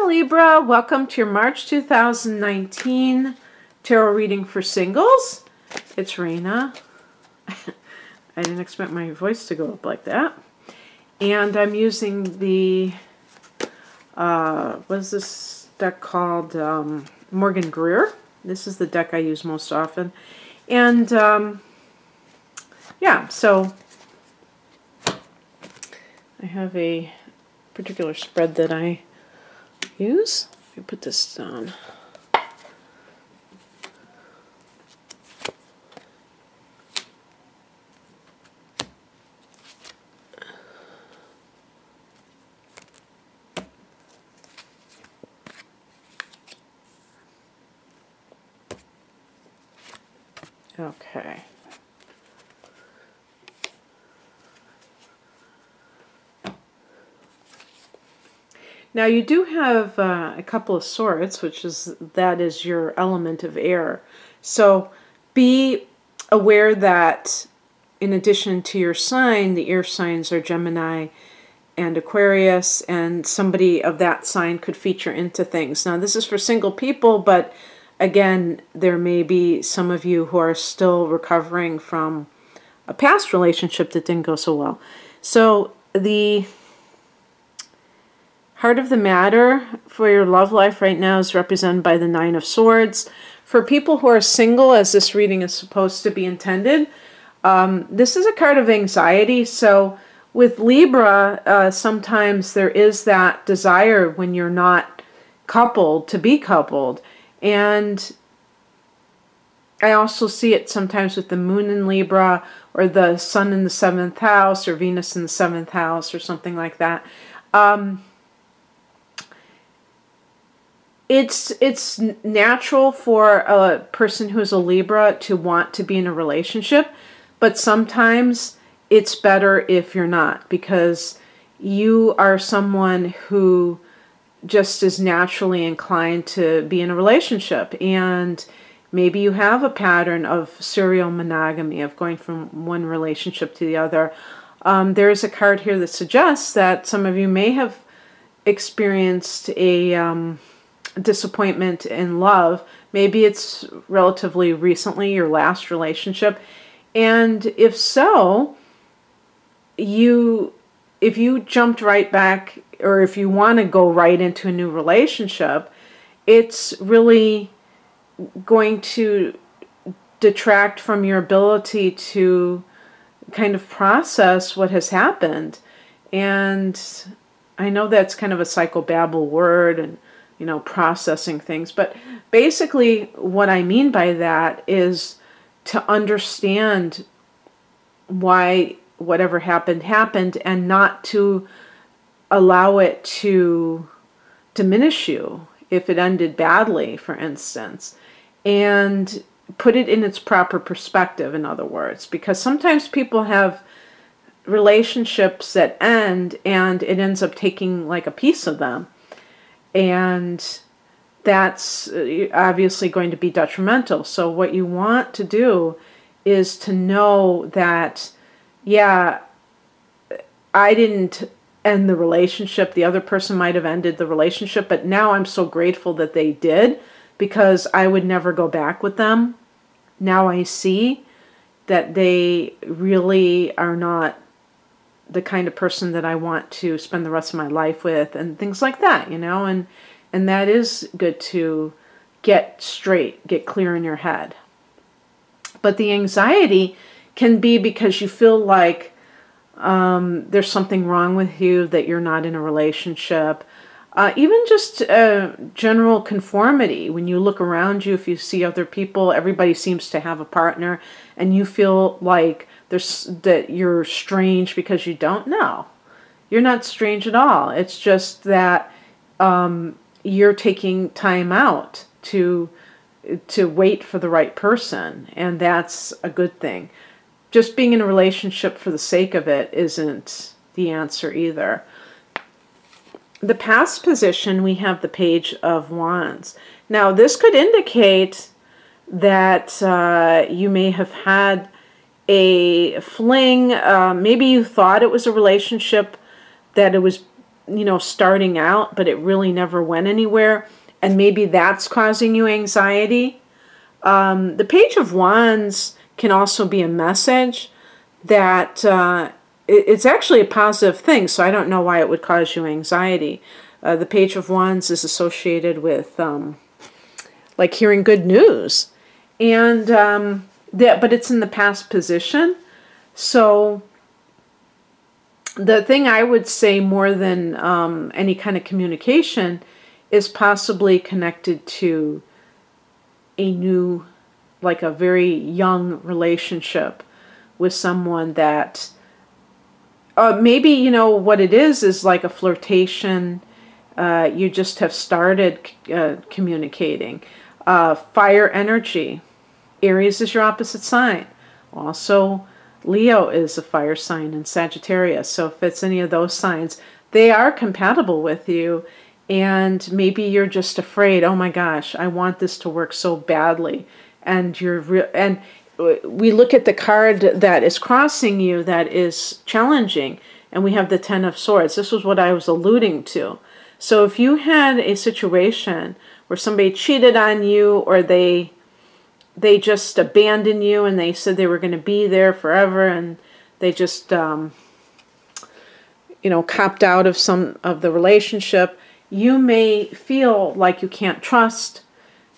Libra, welcome to your March 2019 tarot reading for singles. It's Raina. I didn't expect my voice to go up like that. And I'm using the, what is this deck called? Morgan Greer. This is the deck I use most often. And, yeah, so I have a particular spread that I use. Let me put this down. Okay. Now you do have a couple of swords, that is your element of air. So be aware that in addition to your sign, the air signs are Gemini and Aquarius, and somebody of that sign could feature into things. Now this is for single people, but again, there may be some of you who are still recovering from a past relationship that didn't go so well. So the heart of the matter for your love life right now is represented by the Nine of Swords. For people who are single, as this reading is supposed to be intended, this is a card of anxiety. So with Libra, sometimes there is that desire when you're not coupled to be coupled. And I also see it sometimes with the moon in Libra, or the sun in the 7th house, or Venus in the 7th house, or something like that. It's natural for a person who's a Libra to want to be in a relationship, but sometimes it's better if you're not, because you are someone who just is naturally inclined to be in a relationship, and maybe you have a pattern of serial monogamy, of going from one relationship to the other. There's a card here that suggests that some of you may have experienced a disappointment in love. Maybe it's relatively recently, your last relationship. And if so, if you jumped right back, or if you want to go right into a new relationship, it's really going to detract from your ability to kind of process what has happened. And I know that's kind of a psychobabble word, and you know, processing things, but basically what I mean by that is to understand why whatever happened happened, and not to allow it to diminish you if it ended badly, for instance, and put it in its proper perspective, in other words, because sometimes people have relationships that end and it ends up taking like a piece of them. And that's obviously going to be detrimental. So what you want to do is to know that, yeah, I didn't end the relationship. The other person might have ended the relationship, but now I'm so grateful that they did, because I would never go back with them. Now I see that they really are not the kind of person that I want to spend the rest of my life with, and things like that, you know, and that is good to get straight, get clear in your head. But the anxiety can be because you feel like there's something wrong with you, that you're not in a relationship. Even just general conformity. When you look around you, if you see other people, everybody seems to have a partner, and you feel like that you're strange because you don't know. You're not strange at all. It's just that you're taking time out to wait for the right person, and that's a good thing. Just being in a relationship for the sake of it isn't the answer either. The past position, we have the Page of Wands. Now this could indicate that you may have had a fling. Maybe you thought it was a relationship, that it was you know, starting out, but it really never went anywhere. And maybe that's causing you anxiety. The Page of Wands can also be a message that it's actually a positive thing, so I don't know why it would cause you anxiety. The Page of Wands is associated with like hearing good news, and but it's in the past position. So the thing I would say more than any kind of communication is possibly connected to a new, like a very young relationship with someone that maybe, you know, what it is like a flirtation. You just have started communicating. Fire energy. Aries is your opposite sign. Also, Leo is a fire sign, and Sagittarius. So if it's any of those signs, they are compatible with you. And maybe you're just afraid, oh my gosh, I want this to work so badly. And and we look at the card that is crossing you that is challenging, and we have the Ten of Swords. This was what I was alluding to. So if you had a situation where somebody cheated on you, or they just abandoned you and they said they were going to be there forever, and they just you know, copped out of some of the relationship, you may feel like you can't trust,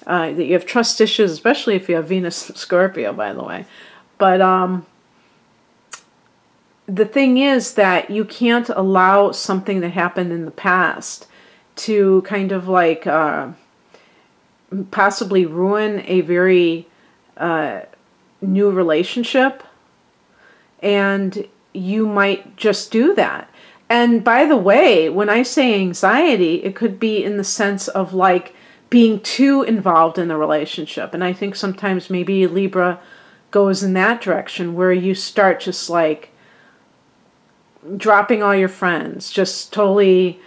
that you have trust issues, especially if you have Venus and Scorpio, by the way. But the thing is that you can't allow something that happened in the past to kind of like possibly ruin a very new relationship. And you might just do that. And by the way, when I say anxiety, it could be in the sense of like being too involved in the relationship. And I think sometimes maybe Libra goes in that direction, where you start just like dropping all your friends, just totally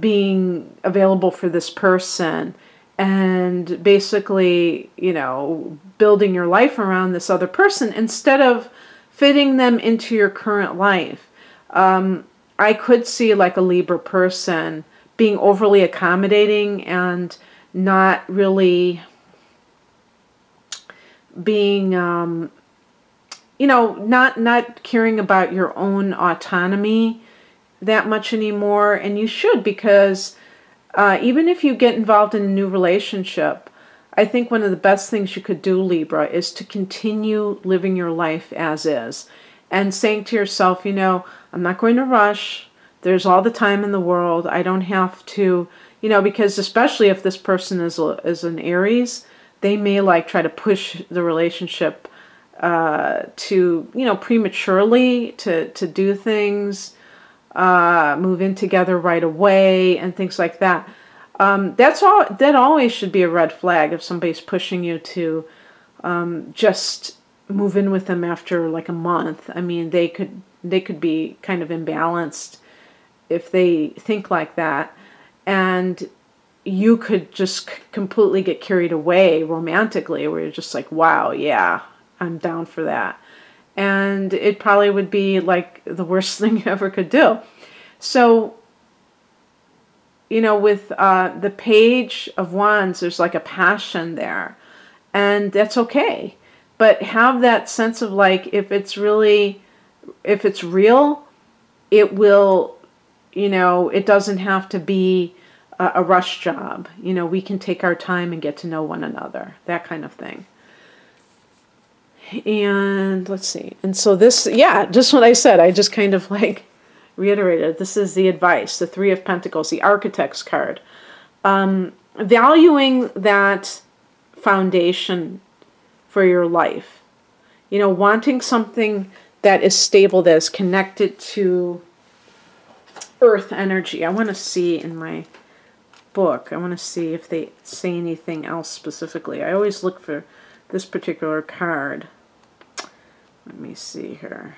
being available for this person, and basically, you know, building your life around this other person instead of fitting them into your current life. I could see like a Libra person being overly accommodating and not really being, you know, not caring about your own autonomy that much anymore. And you should, because even if you get involved in a new relationship, I think one of the best things you could do, Libra, is to continue living your life as is. And saying to yourself, you know, I'm not going to rush. There's all the time in the world. I don't have to, you know, because especially if this person is an Aries, they may like try to push the relationship to, you know, prematurely to do things, move in together right away and things like that. That always should be a red flag if somebody's pushing you to just move in with them after like a month. I mean, they could be kind of imbalanced if they think like that, and you could just completely get carried away romantically, where you're just like, wow, yeah, I'm down for that. And it probably would be like the worst thing you ever could do. So, you know, with the Page of Wands, there's like a passion there, and that's okay. But have that sense of like, if it's real, it will, you know, it doesn't have to be a rush job. You know, we can take our time and get to know one another, that kind of thing. And let's see. And so this, yeah, just what I said, I just kind of like reiterated. This is the advice, the Three of Pentacles, the Architect's card. Valuing that foundation for your life. You know, wanting something that is stable, that is connected to earth energy. I want to see in my book, I want to see if they say anything else specifically. I always look for this particular card. Let me see here.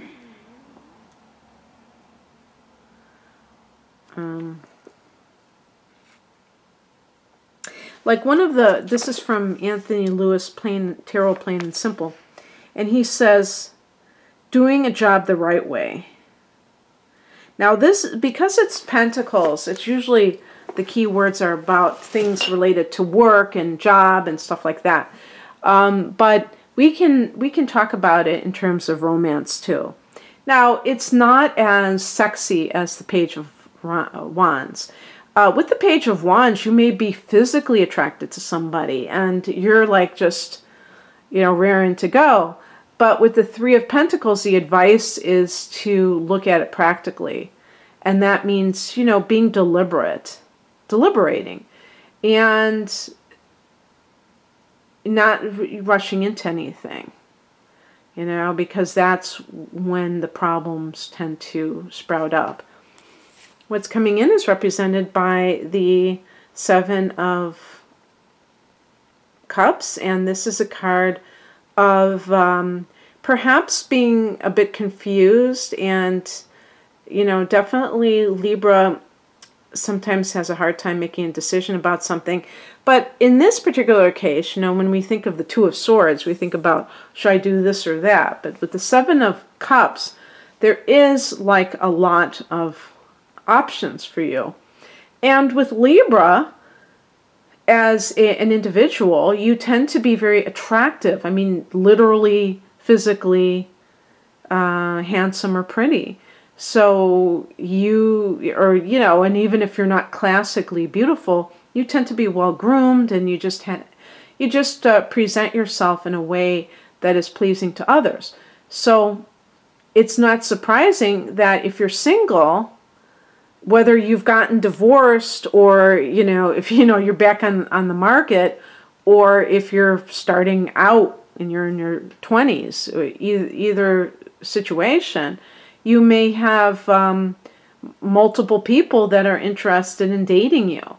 Like one of the, this is from Anthony Lewis, Tarot Plain and Simple. And he says, doing a job the right way. Now this, because it's pentacles, it's usually the key words are about things related to work and job and stuff like that. But we can talk about it in terms of romance too. Now, it's not as sexy as the Page of Wands. With the Page of Wands, you may be physically attracted to somebody and you're like just, you know, raring to go. But with the Three of Pentacles, the advice is to look at it practically. And that means, you know, being deliberating, and not rushing into anything, you know, because that's when the problems tend to sprout up. What's coming in is represented by the Seven of Cups, and this is a card of perhaps being a bit confused, and, you know, definitely Libra sometimes has a hard time making a decision about something. But in this particular case, you know, when we think of the Two of Swords, we think about, should I do this or that? But with the Seven of Cups, there is like a lot of options for you. And with Libra, as an individual, you tend to be very attractive. I mean, literally, physically, handsome or pretty. So you, or, you know, and even if you're not classically beautiful, you tend to be well groomed, and you just present yourself in a way that is pleasing to others. So it's not surprising that if you're single, whether you've gotten divorced, or, you know, if, you know, you're back on the market, or if you're starting out and you're in your 20s, either situation, you may have multiple people that are interested in dating you.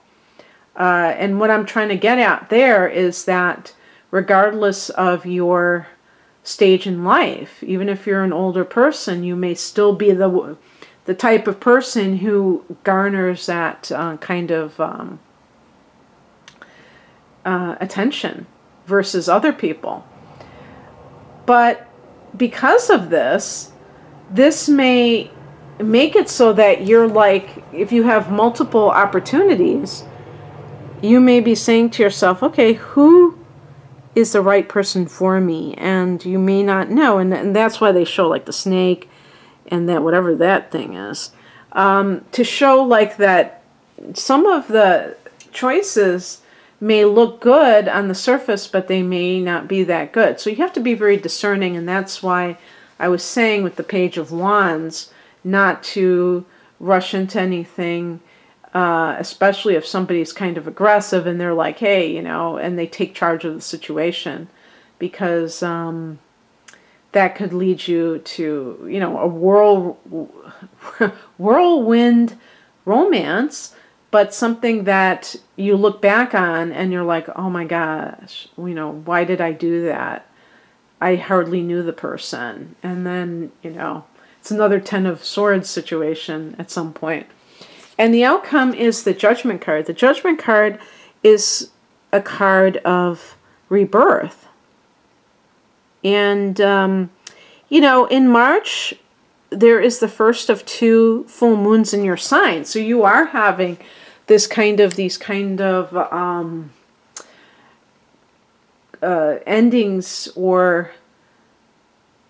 And what I'm trying to get at there is that regardless of your stage in life, even if you're an older person, you may still be the type of person who garners that kind of attention versus other people. But because of this, this may make it so that you're like, if you have multiple opportunities, you may be saying to yourself, okay, who is the right person for me? And you may not know. And that's why they show like the snake and that whatever that thing is, to show like that some of the choices may look good on the surface, but they may not be that good. So you have to be very discerning, and that's why I was saying with the Page of Wands not to rush into anything, especially if somebody's kind of aggressive and they're like, hey, you know, and they take charge of the situation, because that could lead you to, you know, a whirlwind romance, but something that you look back on and you're like, oh my gosh, you know, why did I do that? I hardly knew the person. And then, you know, it's another Ten of Swords situation at some point. And the outcome is the Judgment card. The Judgment card is a card of rebirth. And, you know, in March, there is the first of 2 full moons in your sign. So you are having these kind of endings, or,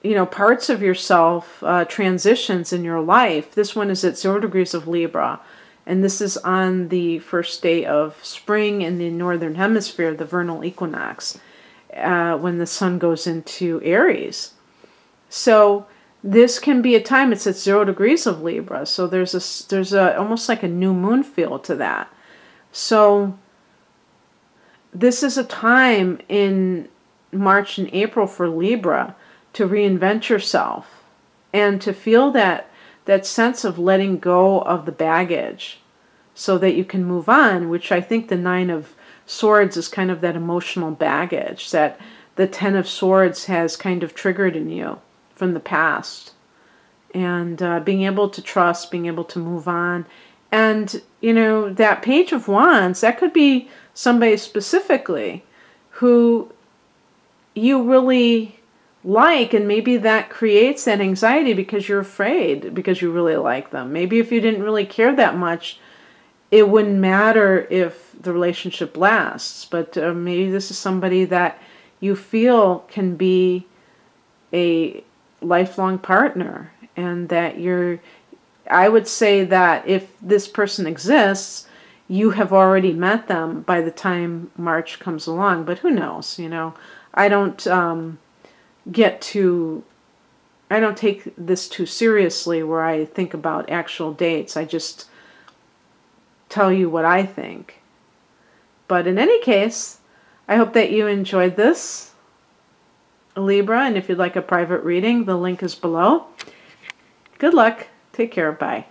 you know, parts of yourself, transitions in your life. This one is at 0 degrees of Libra. And this is on the first day of spring in the northern hemisphere, the vernal equinox, when the sun goes into Aries. So this can be a time, it's at 0 degrees of Libra, so there's almost like a new moon feel to that. So this is a time in March and April for Libra to reinvent yourself and to feel that sense of letting go of the baggage so that you can move on, which I think the 9 of Swords is kind of that emotional baggage that the 10 of Swords has kind of triggered in you from the past. And being able to trust, being able to move on. And, you know, that Page of Wands, that could be somebody specifically who you really like, and maybe that creates that anxiety because you're afraid, because you really like them. Maybe if you didn't really care that much, it wouldn't matter if the relationship lasts. But maybe this is somebody that you feel can be a lifelong partner, and that I would say that if this person exists, you have already met them by the time March comes along. But who knows, you know? I don't I don't take this too seriously where I think about actual dates. I just tell you what I think. But in any case, I hope that you enjoyed this, Libra, and if you'd like a private reading, the link is below. Good luck. Take care. Bye.